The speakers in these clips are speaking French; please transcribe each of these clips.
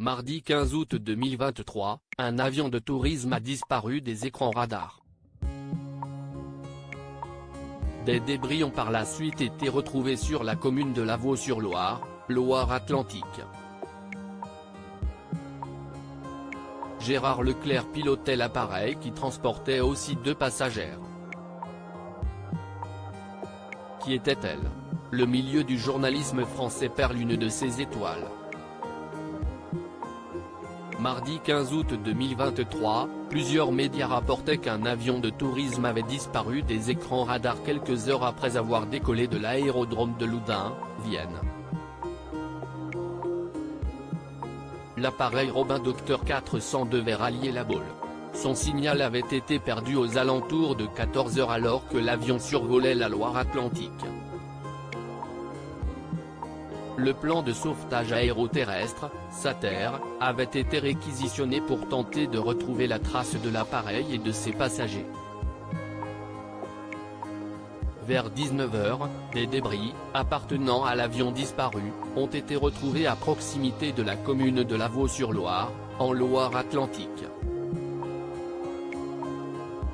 Mardi 15 août 2023, un avion de tourisme a disparu des écrans radars. Des débris ont par la suite été retrouvés sur la commune de Lavaux-sur-Loire, Loire-Atlantique. Gérard Leclerc pilotait l'appareil qui transportait aussi 2 passagères. Qui était-elle? Le milieu du journalisme français perd l'une de ses étoiles. Mardi 15 août 2023, plusieurs médias rapportaient qu'un avion de tourisme avait disparu des écrans radars quelques heures après avoir décollé de l'aérodrome de Loudun, Vienne. L'appareil Robin Docteur 400 devait rallier La Baule. Son signal avait été perdu aux alentours de 14 h alors que l'avion survolait la Loire-Atlantique. Le plan de sauvetage aéroterrestre, SATER, avait été réquisitionné pour tenter de retrouver la trace de l'appareil et de ses passagers. Vers 19 h, des débris, appartenant à l'avion disparu, ont été retrouvés à proximité de la commune de Lavaux-sur-Loire, en Loire-Atlantique.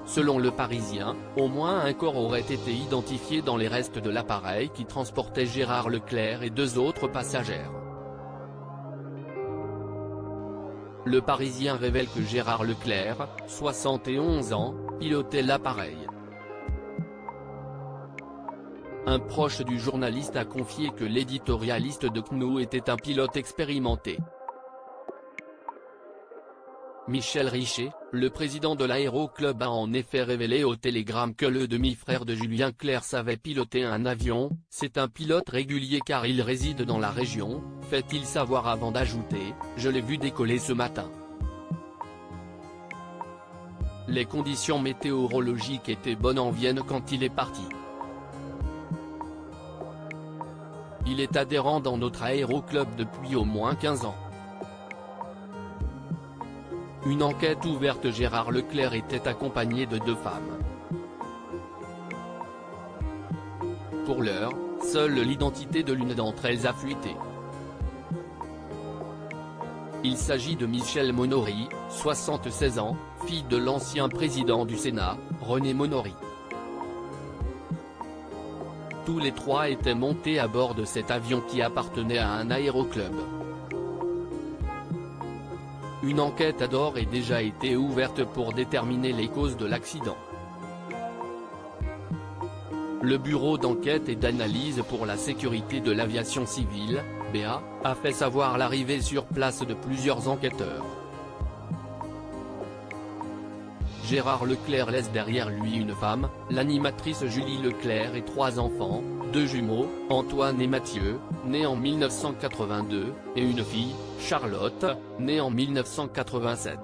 Selon Le Parisien, au moins un corps aurait été identifié dans les restes de l'appareil qui transportait Gérard Leclerc et 2 autres passagères. Le Parisien révèle que Gérard Leclerc, 71 ans, pilotait l'appareil. Un proche du journaliste a confié que l'éditorialiste de CNOO était un pilote expérimenté. Michel Richet, le président de l'Aéroclub a en effet révélé au Télégramme que le demi-frère de Julien Clerc savait piloter un avion. C'est un pilote régulier car il réside dans la région, fait-il savoir avant d'ajouter « Je l'ai vu décoller ce matin ». Les conditions météorologiques étaient bonnes en Vienne quand il est parti. Il est adhérent dans notre aéroclub depuis au moins 15 ans. Une enquête ouverte. Gérard Leclerc était accompagné de 2 femmes. Pour l'heure, seule l'identité de l'une d'entre elles a fuité. Il s'agit de Michèle Monory, 76 ans, fille de l'ancien président du Sénat, René Monory. Tous les 3 étaient montés à bord de cet avion qui appartenait à un aéroclub. Une enquête a d'ores et déjà été ouverte pour déterminer les causes de l'accident. Le Bureau d'enquête et d'analyse pour la sécurité de l'aviation civile, BA, a fait savoir l'arrivée sur place de plusieurs enquêteurs. Gérard Leclerc laisse derrière lui une femme, l'animatrice Julie Leclerc et 3 enfants, 2 jumeaux, Antoine et Mathieu, nés en 1982, et une fille, Charlotte, née en 1987.